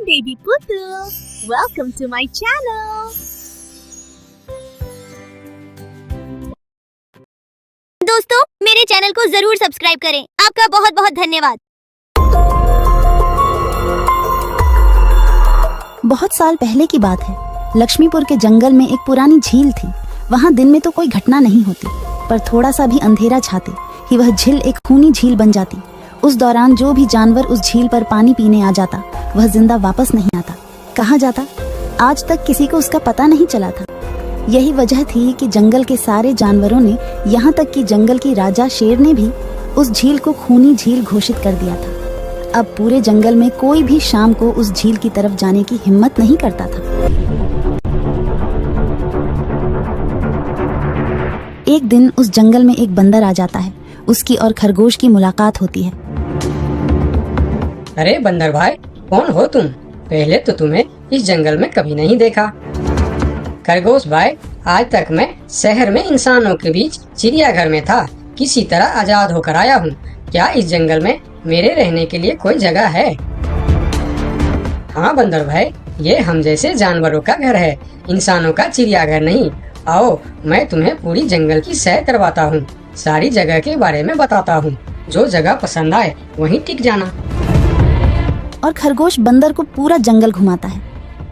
baby Putu. Welcome to my channel. दोस्तों मेरे channel को जरूर सब्सक्राइब करें। आपका बहुत बहुत धन्यवाद। बहुत साल पहले की बात है। लक्ष्मीपुर के जंगल में एक पुरानी झील थी। वहाँ दिन में तो कोई घटना नहीं होती, पर थोड़ा सा भी अंधेरा छाते ही वह झील एक खूनी झील बन जाती। उस दौरान जो भी जानवर उस झील पर पानी पीने आ जाता वह जिंदा वापस नहीं आता। कहाँ जाता आज तक किसी को उसका पता नहीं चला था। यही वजह थी कि जंगल के सारे जानवरों ने, यहाँ तक कि जंगल की राजा शेर ने भी उस झील को खूनी झील घोषित कर दिया था। अब पूरे जंगल में कोई भी शाम को उस झील की तरफ जाने की हिम्मत नहीं करता था। एक दिन उस जंगल में एक बंदर आ जाता है। उसकी और खरगोश की मुलाकात होती है। अरे बंदर भाई, कौन हो तुम? पहले तो तुम्हें इस जंगल में कभी नहीं देखा। खरगोश भाई, आज तक मैं शहर में इंसानों के बीच चिड़ियाघर में था। किसी तरह आजाद होकर आया हूँ। क्या इस जंगल में मेरे रहने के लिए कोई जगह है? हाँ बंदर भाई, ये हम जैसे जानवरों का घर है, इंसानों का चिड़ियाघर नहीं। आओ, मैं तुम्हें पूरी जंगल की सैर करवाता हूँ, सारी जगह के बारे में बताता हूँ। जो जगह पसंद आए वहीं टिक जाना। और खरगोश बंदर को पूरा जंगल घुमाता है।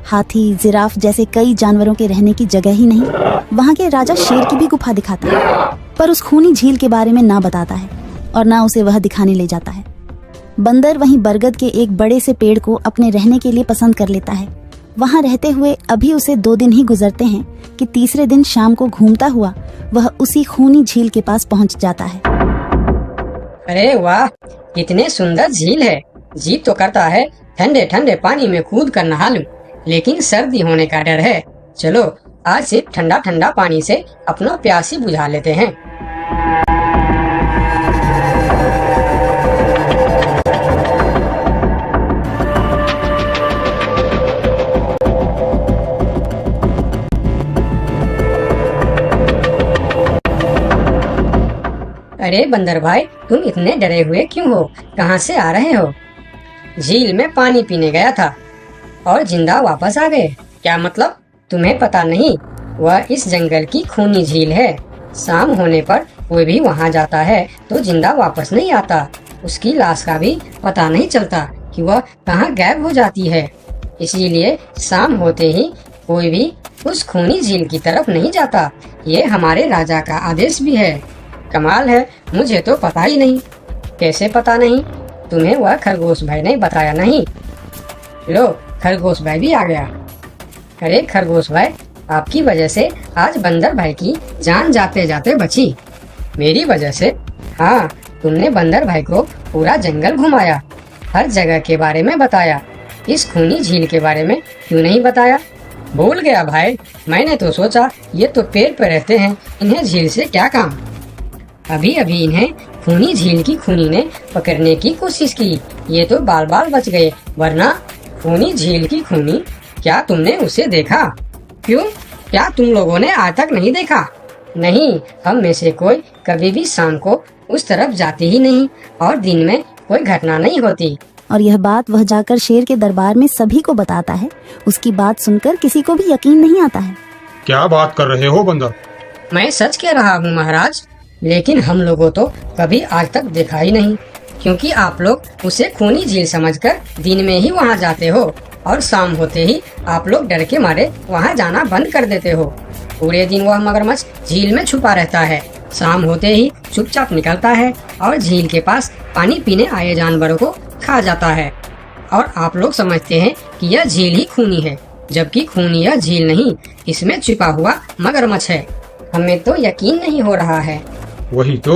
हाथी, जिराफ जैसे कई जानवरों के रहने की जगह ही नहीं, वहाँ के राजा शेर की भी गुफा दिखाता है, पर उस खूनी झील के बारे में ना बताता है और ना उसे वह दिखाने ले जाता है। बंदर वहीं बरगद के एक बड़े से पेड़ को अपने रहने के लिए पसंद कर लेता है। वहाँ रहते हुए अभी उसे 2 दिन ही गुजरते हैं कि तीसरे दिन शाम को घूमता हुआ वह उसी खूनी झील के पास पहुँच जाता है। अरे वाह, कितने सुंदर झील है। जी तो करता है ठंडे ठंडे पानी में कूद कर नहा लूं, लेकिन सर्दी होने का डर है। चलो आज सिर्फ ठंडा ठंडा पानी से अपना प्यास ही बुझा लेते हैं। अरे बंदर भाई, तुम इतने डरे हुए क्यों हो? कहाँ से आ रहे हो? झील में पानी पीने गया था और जिंदा वापस आ गए। क्या मतलब, तुम्हें पता नहीं? वह इस जंगल की खूनी झील है। शाम होने पर कोई भी वहाँ जाता है तो जिंदा वापस नहीं आता। उसकी लाश का भी पता नहीं चलता कि वह कहाँ गायब हो जाती है। इसीलिए शाम होते ही कोई भी उस खूनी झील की तरफ नहीं जाता। ये हमारे राजा का आदेश भी है। कमाल है, मुझे तो पता ही नहीं। कैसे पता नहीं? तुम्हें वह खरगोश भाई ने बताया नहीं? लो, खरगोश भाई भी आ गया। अरे खरगोश भाई, आपकी वजह से आज बंदर भाई की जान जाते जाते बची। मेरी वजह से? हाँ, तुमने बंदर भाई को पूरा जंगल घुमाया, हर जगह के बारे में बताया। इस खूनी झील के बारे में क्यों नहीं बताया? भूल गया भाई, मैंने तो सोचा ये तो पेड़ पे रहते हैं, इन्हें झील से क्या काम। अभी अभी इन्हें खूनी झील की खूनी ने पकड़ने की कोशिश की, ये तो बाल बाल बच गए, वरना खूनी झील की खूनी, क्या तुमने उसे देखा? क्यों, क्या तुम लोगों ने आज तक नहीं देखा? नहीं, हम में से कोई कभी भी शाम को उस तरफ जाती ही नहीं और दिन में कोई घटना नहीं होती। और यह बात वह जाकर शेर के दरबार में सभी को बताता है। उसकी बात सुनकर किसी को भी यकीन नहीं आता है। क्या बात कर रहे हो बंदर? मैं सच कह रहा हूँ महाराज, लेकिन हम लोगों तो कभी आज तक देखा ही नहीं, क्योंकि आप लोग उसे खूनी झील समझकर दिन में ही वहाँ जाते हो और शाम होते ही आप लोग डर के मारे वहाँ जाना बंद कर देते हो। पूरे दिन वह मगरमच्छ झील में छुपा रहता है, शाम होते ही चुपचाप निकलता है और झील के पास पानी पीने आए जानवरों को खा जाता है। और आप लोग समझते हैं कि यह झील ही खूनी है, जबकि खूनी यह झील नहीं, इसमें छिपा हुआ मगरमच्छ है। हमें तो यकीन नहीं हो रहा है। वही तो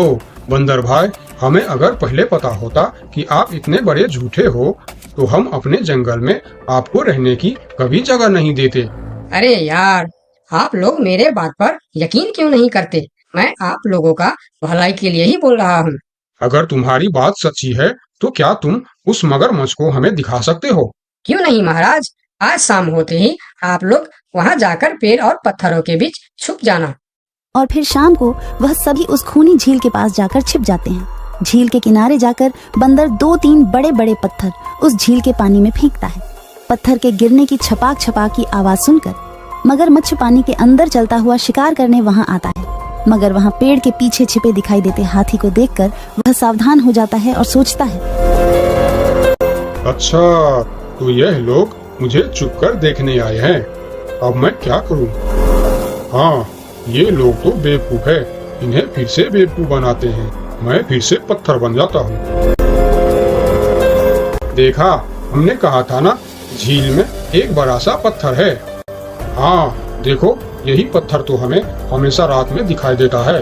बंदर भाई, हमें अगर पहले पता होता कि आप इतने बड़े झूठे हो तो हम अपने जंगल में आपको रहने की कभी जगह नहीं देते। अरे यार, आप लोग मेरे बात पर यकीन क्यों नहीं करते? मैं आप लोगों का भलाई के लिए ही बोल रहा हूँ। अगर तुम्हारी बात सच्ची है तो क्या तुम उस मगरमच्छ को हमें दिखा सकते हो? क्यों नहीं महाराज, आज शाम होते ही आप लोग वहाँ जाकर पेड़ और पत्थरों के बीच छुप जाना। और फिर शाम को वह सभी उस खूनी झील के पास जाकर छिप जाते हैं। झील के किनारे जाकर बंदर 2-3 बड़े बड़े पत्थर उस झील के पानी में फेंकता है। पत्थर के गिरने की छपाक छपाक की आवाज सुनकर मगरमच्छ पानी के अंदर चलता हुआ शिकार करने वहां आता है। मगर वहां पेड़ के पीछे छिपे दिखाई देते हाथी को देखकर वह सावधान हो जाता है और सोचता है, अच्छा, तो यह लोग मुझे छुप कर देखने आए हैं। अब मैं क्या करूं? हाँ, ये लोग तो बेवकूफ है। इन्हें फिर से बेवकूफ बनाते हैं। मैं फिर से पत्थर बन जाता हूँ। देखा, हमने कहा था ना, झील में एक बड़ा सा पत्थर है। हाँ, देखो, यही पत्थर तो हमें हमेशा रात में दिखाई देता है।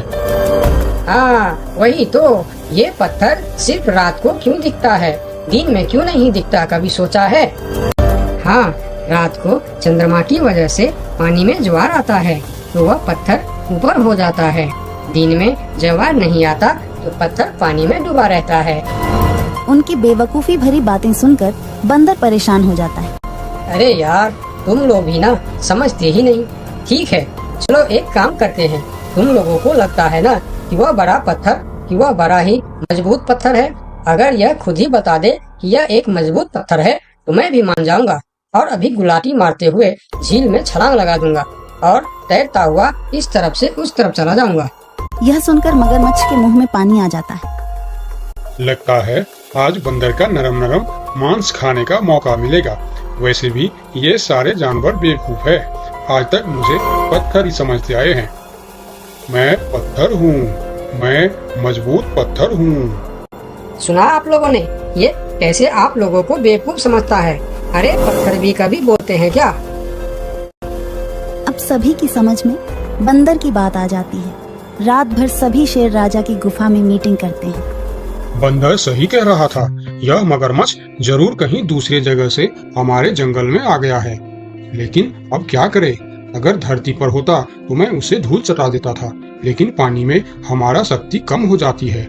हाँ, वही तो। ये पत्थर सिर्फ रात को क्यों दिखता है, दिन में क्यों नहीं दिखता, कभी सोचा है? हाँ, रात को चंद्रमा की वजह से पानी में ज्वार आता है तो वह पत्थर ऊपर हो जाता है। दिन में ज्वार नहीं आता तो पत्थर पानी में डूबा रहता है। उनकी बेवकूफी भरी बातें सुनकर बंदर परेशान हो जाता है। अरे यार, तुम लोग भी ना समझते ही नहीं। ठीक है, चलो एक काम करते हैं। तुम लोगों को लगता है ना कि वह बड़ा पत्थर, कि वह बड़ा ही मजबूत पत्थर है। अगर यह खुद ही बता दे कि यह एक मजबूत पत्थर है तो मैं भी मान जाऊंगा और अभी गुलाटी मारते हुए झील में छलांग लगा दूंगा और तैरता हुआ इस तरफ से उस तरफ चला जाऊंगा। यह सुनकर मगरमच्छ के मुंह में पानी आ जाता है। लगता है आज बंदर का नरम नरम मांस खाने का मौका मिलेगा। वैसे भी ये सारे जानवर बेवकूफ है। आज तक मुझे पत्थर ही समझते आए हैं। मैं पत्थर हूँ, मैं मजबूत पत्थर हूँ। सुना आप लोगों ने? ये कैसे आप लोगों को बेवकूफ समझता है? अरे पत्थर भी कभी बोलते हैं क्या? अब सभी की समझ में बंदर की बात आ जाती है। रात भर सभी शेर राजा की गुफा में मीटिंग करते हैं। बंदर सही कह रहा था। यह मगरमच्छ जरूर कहीं दूसरे जगह से हमारे जंगल में आ गया है। लेकिन अब क्या करे? अगर धरती पर होता तो मैं उसे धूल चटा देता था, लेकिन पानी में हमारा शक्ति कम हो जाती है।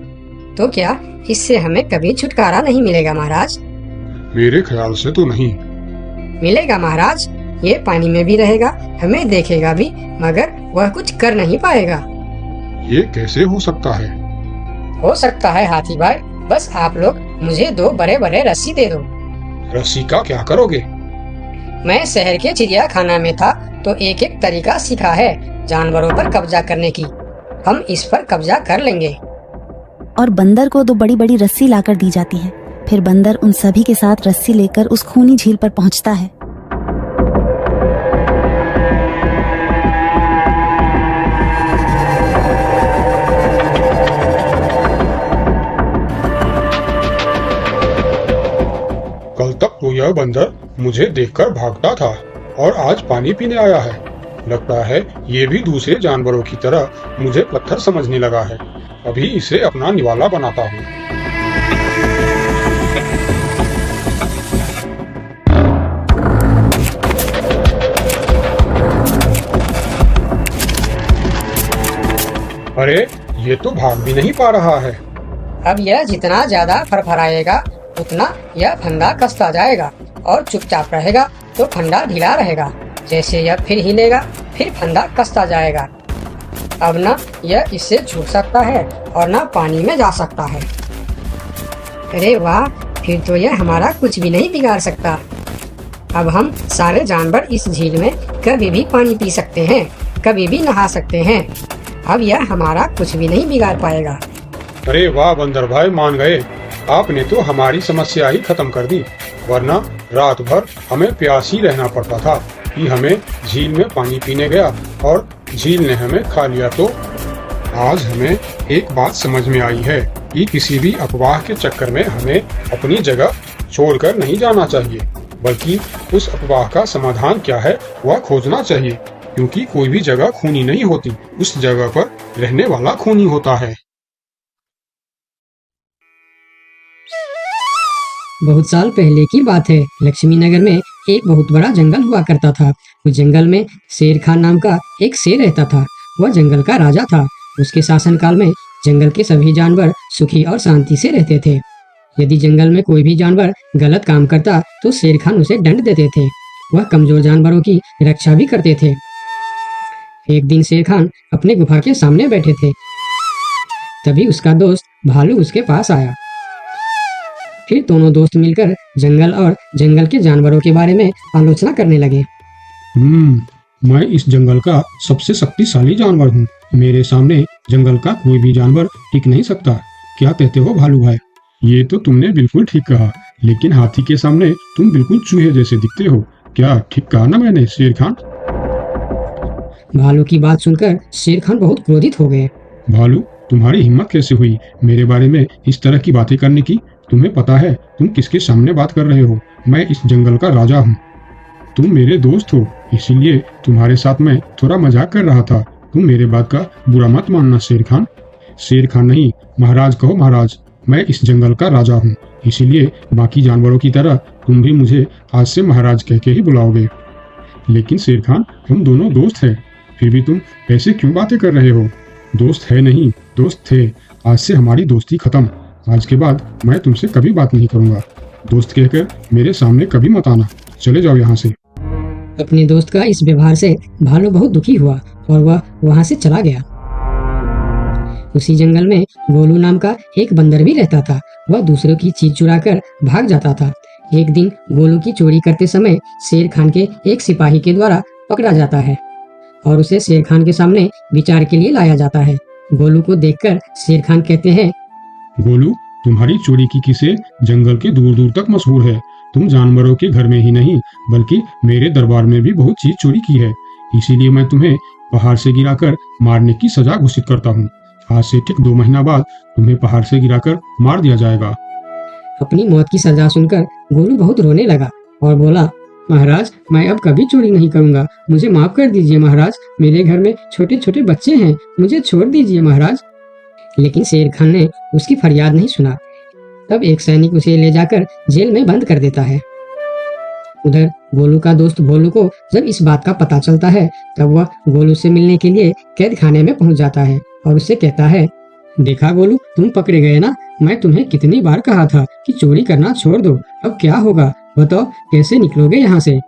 तो क्या इससे हमें कभी छुटकारा नहीं मिलेगा महाराज? मेरे ख्याल से तो नहीं। मिलेगा महाराज। ये पानी में भी रहेगा, हमें देखेगा भी, मगर वह कुछ कर नहीं पाएगा। ये कैसे हो सकता है? हो सकता है हाथी भाई। बस आप लोग मुझे 2 बड़े बड़े रस्सी दे दो। रस्सी का क्या करोगे? मैं शहर के चिड़ियाखाना में था तो एक एक तरीका सीखा है जानवरों पर कब्जा करने की। हम इस पर कब्जा कर लेंगे। और बंदर को 2 बड़ी बड़ी रस्सी लाकर दी जाती है। फिर बंदर उन सभी के साथ रस्सी लेकर उस खूनी झील पर पहुंचता है। कल तक तो यह बंदर मुझे देखकर भागता था और आज पानी पीने आया है। लगता है ये भी दूसरे जानवरों की तरह मुझे पत्थर समझने लगा है। अभी इसे अपना निवाला बनाता हूँ। अरे, ये तो भाग भी नहीं पा रहा है। अब यह जितना ज्यादा फरफराएगा उतना यह फंदा कसता जाएगा और चुपचाप रहेगा तो फंदा ढीला रहेगा। जैसे यह फिर हिलेगा फिर फंदा कसता जाएगा। अब ना यह इससे छूट सकता है और ना पानी में जा सकता है। अरे वाह, फिर तो यह हमारा कुछ भी नहीं बिगाड़ सकता। अब हम सारे जानवर इस झील में कभी भी पानी पी सकते हैं, कभी भी नहा सकते हैं। अब यह हमारा कुछ भी नहीं बिगाड़ पाएगा। अरे वाह बंदर भाई, मान गए। आपने तो हमारी समस्या ही खत्म कर दी। वरना रात भर हमें प्यास ही रहना पड़ता था कि हमें झील में पानी पीने गया और झील ने हमें खा लिया। तो आज हमें एक बात समझ में आई है कि किसी भी अफवाह के चक्कर में हमें अपनी जगह छोड़कर नहीं जाना चाहिए, बल्कि उस अफवाह का समाधान क्या है वह खोजना चाहिए। क्योंकि कोई भी जगह खूनी नहीं होती, उस जगह पर रहने वाला खूनी होता है। बहुत साल पहले की बात है। लक्ष्मी नगर में एक बहुत बड़ा जंगल हुआ करता था। उस जंगल में शेर खान नाम का एक शेर रहता था। वह जंगल का राजा था। उसके शासनकाल में जंगल के सभी जानवर सुखी और शांति से रहते थे। यदि जंगल में कोई भी जानवर गलत काम करता तो शेर खान उसे दंड देते थे। वह कमजोर जानवरों की रक्षा भी करते थे। एक दिन शेर खान अपने गुफा के सामने बैठे थे। तभी उसका दोस्त भालू उसके पास आया। फिर दोनों दोस्त मिलकर जंगल और जंगल के जानवरों के बारे में आलोचना करने लगे। मैं इस जंगल का सबसे शक्तिशाली जानवर हूँ। मेरे सामने जंगल का कोई भी जानवर टिक नहीं सकता। क्या कहते हो भालू भाई? ये तो तुमने बिल्कुल ठीक कहा, लेकिन हाथी के सामने तुम बिल्कुल चूहे जैसे दिखते हो। क्या ठीक कहा ना मैंने शेर खान? भालू की बात सुनकर शेर खान बहुत क्रोधित हो गए। भालू, तुम्हारी हिम्मत कैसे हुई मेरे बारे में इस तरह की बातें करने की? तुम्हें पता है तुम किसके सामने बात कर रहे हो? मैं इस जंगल का राजा हूँ। तुम मेरे दोस्त हो, इसीलिए तुम्हारे साथ मैं थोड़ा मजाक कर रहा था। तुम मेरे बात का बुरा मत मानना शेर खान। शेर खान नहीं, महाराज कहो महाराज। मैं इस जंगल का राजा हूँ, इसीलिए बाकी जानवरों की तरह तुम भी मुझे आज से महाराज कह के ही बुलाओगे। लेकिन शेर खान, हम दोनों दोस्त हैं, फिर भी तुम ऐसे क्यों बातें कर रहे हो? दोस्त है नहीं, दोस्त थे। आज से हमारी दोस्ती खत्म। आज के बाद मैं तुमसे कभी बात नहीं करूंगा। दोस्त कहकर मेरे सामने कभी मत आना। चले जाओ यहाँ से। अपने दोस्त का इस व्यवहार से भालू बहुत दुखी हुआ और वह वहां से चला गया। उसी जंगल में गोलू नाम का एक बंदर भी रहता था। वह दूसरों की चीज चुराकर भाग जाता था। एक दिन गोलू की चोरी करते समय शेर खान के एक सिपाही के द्वारा पकड़ा जाता है और उसे शेर खान के सामने विचार के लिए लाया जाता है। गोलू को देखकर शेर खान कहते हैं, गोलू, तुम्हारी चोरी की किस्से जंगल के दूर दूर तक मशहूर है। तुम जानवरों के घर में ही नहीं बल्कि मेरे दरबार में भी बहुत चीज चोरी की है। इसीलिए मैं तुम्हें पहाड़ से गिराकर मारने की सजा घोषित करता हूँ। आज से ठीक 2 महीना बाद तुम्हें पहाड़ से गिराकर मार दिया जाएगा। अपनी मौत की सजा सुनकर गोलू बहुत रोने लगा और बोला, महाराज, मैं अब कभी चोरी नहीं करूंगा। मुझे माफ कर दीजिए महाराज। मेरे घर में छोटे छोटे बच्चे हैं, मुझे छोड़ दीजिए महाराज। लेकिन शेर खान ने उसकी फरियाद नहीं सुना। तब एक सैनिक उसे ले जाकर जेल में बंद कर देता है। उधर गोलू का दोस्त भोलू को जब इस बात का पता चलता है तब वह गोलू से मिलने के लिए कैद खाने में पहुंच जाता है और उससे कहता है, देखा गोलू, तुम पकड़े गए ना। मैं तुम्हें कितनी बार कहा था कि चोरी करना छोड़ दो। अब क्या होगा बताओ, कैसे निकलोगे यहाँ से?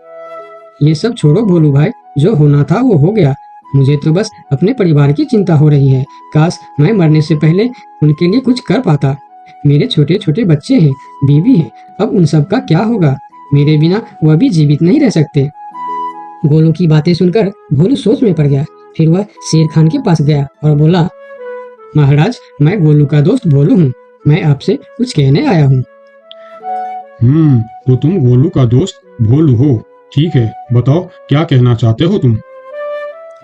ये सब छोड़ो भोलू भाई, जो होना था वो हो गया। मुझे तो बस अपने परिवार की चिंता हो रही है। काश मैं मरने से पहले उनके लिए कुछ कर पाता। मेरे छोटे छोटे बच्चे हैं, बीवी है, अब उन सब का क्या होगा? मेरे बिना वह भी जीवित नहीं रह सकते। गोलू की बातें सुनकर भोलू सोच में पड़ गया। फिर वह शेर खान के पास गया और बोला, महाराज, मैं गोलू का दोस्त भोलू हूँ। मैं आपसे कुछ कहने आया हूँ। तो तुम गोलू का दोस्त भोलू हो? ठीक है, बताओ क्या कहना चाहते हो तुम?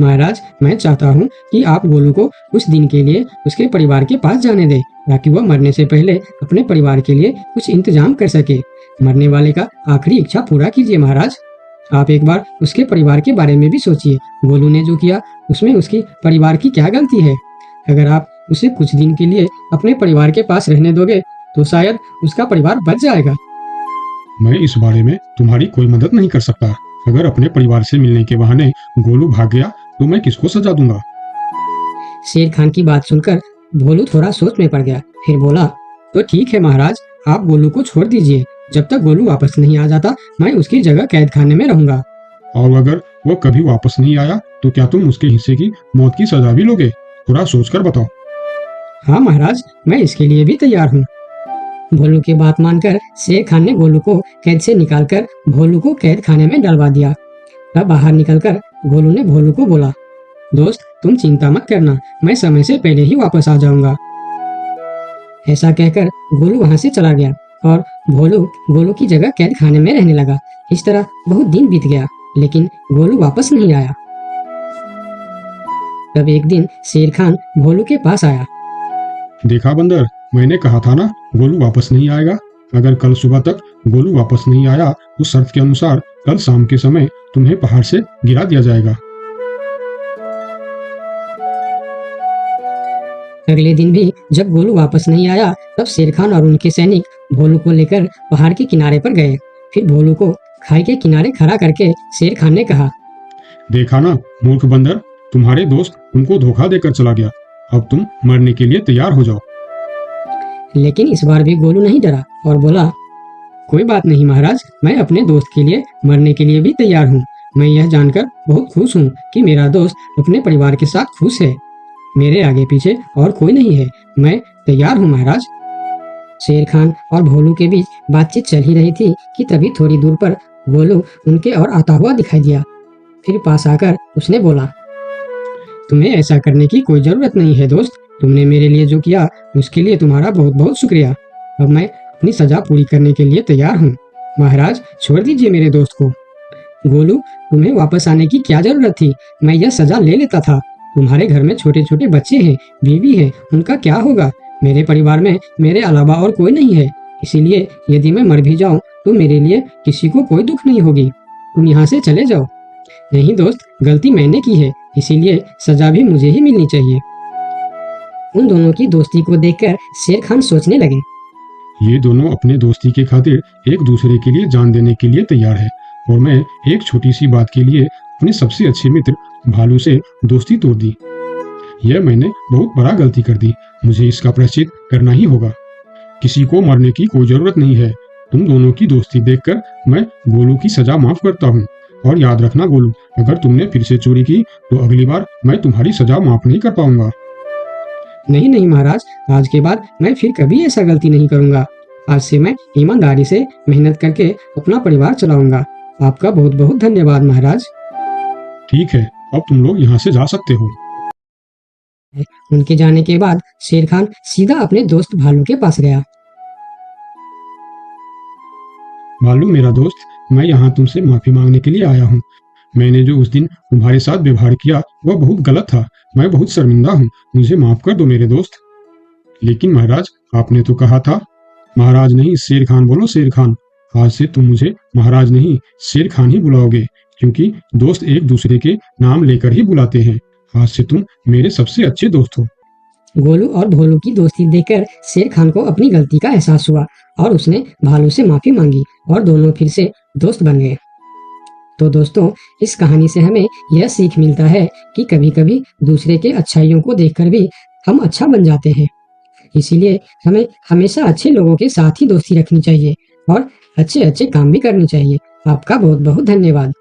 महाराज, मैं चाहता हूँ कि आप गोलू को कुछ दिन के लिए उसके परिवार के पास जाने दें ताकि वह मरने से पहले अपने परिवार के लिए कुछ इंतजाम कर सके। मरने वाले का आखिरी इच्छा पूरा कीजिए महाराज। आप एक बार उसके परिवार के बारे में भी सोचिए। गोलू ने जो किया उसमें उसकी परिवार की क्या गलती है? अगर आप उसे कुछ दिन के लिए अपने परिवार के पास रहने दोगे तो शायद उसका परिवार बच जाएगा। मैं इस बारे में तुम्हारी कोई मदद नहीं कर सकता। अगर अपने परिवार से मिलने के बहाने गोलू भाग गया तो मैं किसको सजा दूंगा? शेर खान की बात सुनकर भोलू थोड़ा सोच में पड़ गया। फिर बोला, तो ठीक है महाराज, आप गोलू को छोड़ दीजिए। जब तक गोलू वापस नहीं आ जाता मैं उसकी जगह कैद खाने में रहूंगा। और अगर वो कभी वापस नहीं आया तो क्या तुम उसके हिस्से की मौत की सजा भी लोगे? थोड़ा सोचकर बताओ। हाँ महाराज, मैं इसके लिए भी तैयार हूँ। भोलू की बात मानकर शेर खान ने गोलू को कैद से निकालकर भोलू को कैद खाने में डलवा दिया। तब बाहर निकलकर गोलू ने भोलू को बोला, दोस्त, तुम चिंता मत करना, मैं समय से पहले ही वापस आ जाऊंगा। ऐसा कहकर गोलू वहां से चला गया और भोलू गोलू की जगह कैद खाने में रहने लगा। इस तरह बहुत दिन बीत गया लेकिन गोलू वापस नहीं आया। तब एक दिन शेर खान भोलू के पास आया। देखा बंदर, मैंने कहा था ना गोलू वापस नहीं आएगा। अगर कल सुबह तक गोलू वापस नहीं आया तो शर्त के अनुसार कल शाम के समय तुम्हें पहाड़ से गिरा दिया जाएगा। अगले दिन भी जब गोलू वापस नहीं आया तब शेर खान और उनके सैनिक भोलू को लेकर पहाड़ के किनारे पर गए। फिर भोलू को खाई के किनारे खड़ा करके शेर खान ने कहा, देखा ना मूर्ख बंदर, तुम्हारे दोस्त तुमको धोखा देकर चला गया। अब तुम मरने के लिए तैयार हो जाओ। लेकिन इस बार भी गोलू नहीं डरा और बोला, कोई बात नहीं महाराज, मैं अपने दोस्त के लिए मरने के लिए भी तैयार हूँ। मैं यह जानकर बहुत खुश हूँ कि मेरा दोस्त अपने परिवार के साथ खुश है। मेरे आगे पीछे और कोई नहीं है। मैं तैयार हूँ महाराज। शेर खान और भोलू के बीच बातचीत चल ही रही थी कि तभी थोड़ी दूर पर गोलू उनके और आता हुआ दिखाई दिया। फिर पास आकर उसने बोला, तुम्हें ऐसा करने की कोई जरूरत नहीं है दोस्त। तुमने मेरे लिए जो किया उसके लिए तुम्हारा बहुत बहुत शुक्रिया। अब मैं अपनी सजा पूरी करने के लिए तैयार हूँ। महाराज, छोड़ दीजिए मेरे दोस्त को। गोलू, तुम्हें वापस आने की क्या जरूरत थी? मैं यह सजा ले लेता था। तुम्हारे घर में छोटे छोटे बच्चे हैं, बीवी है, उनका क्या होगा? मेरे परिवार में मेरे अलावा और कोई नहीं है, इसीलिए यदि मैं मर भी जाऊं तो मेरे लिए किसी को कोई दुख नहीं होगी। तुम यहाँ से चले जाओ। नहीं दोस्त, गलती मैंने की है, इसीलिए सजा भी मुझे ही मिलनी चाहिए। उन दोनों की दोस्ती को देखकर शेर खान सोचने लगे। ये दोनों अपने दोस्ती के खातिर एक दूसरे के लिए जान देने के लिए तैयार है, और मैं एक छोटी सी बात के लिए अपने सबसे अच्छे मित्र भालू से दोस्ती तोड़ दी। यह मैंने बहुत बड़ा गलती कर दी। मुझे इसका प्रायश्चित करना ही होगा। किसी को मरने की कोई जरूरत नहीं है। तुम दोनों की दोस्ती देखकर मैं गोलू की सजा माफ करता हूँ। और याद रखना गोलू, अगर तुमने फिर से चोरी की तो अगली बार मैं तुम्हारी सजा माफ नहीं कर पाऊंगा। नहीं नहीं महाराज, आज के बाद मैं फिर कभी ऐसा गलती नहीं करूंगा। आज से मैं ईमानदारी से मेहनत करके अपना परिवार चलाऊंगा। आपका बहुत बहुत धन्यवाद महाराज। ठीक है, अब तुम लोग यहाँ से जा सकते हो। उनके जाने के बाद शेर खान सीधा अपने दोस्त भालू के पास गया। भालू मेरा दोस्त, मैं यहाँ तुमसे माफी मांगने के लिए आया हूँ। मैंने जो उस दिन तुम्हारे साथ व्यवहार किया वह बहुत गलत था। मैं बहुत शर्मिंदा हूँ, मुझे माफ कर दो मेरे दोस्त। लेकिन महाराज, आपने तो कहा था। महाराज नहीं, शेर खान बोलो, शेर खान। आज से तुम मुझे महाराज नहीं शेर खान ही बुलाओगे, क्योंकि दोस्त एक दूसरे के नाम लेकर ही बुलाते हैं। आज से तुम मेरे सबसे अच्छे दोस्त हो। गोलू और भोलू की दोस्ती देखकर शेर खान को अपनी गलती का एहसास हुआ और उसने भालू से माफी मांगी और दोनों फिर से दोस्त बन गए। तो दोस्तों, इस कहानी से हमें यह सीख मिलता है कि कभी कभी दूसरे के अच्छाइयों को देखकर भी हम अच्छा बन जाते हैं। इसीलिए हमें हमेशा अच्छे लोगों के साथ ही दोस्ती रखनी चाहिए और अच्छे अच्छे काम भी करने चाहिए। आपका बहुत बहुत धन्यवाद।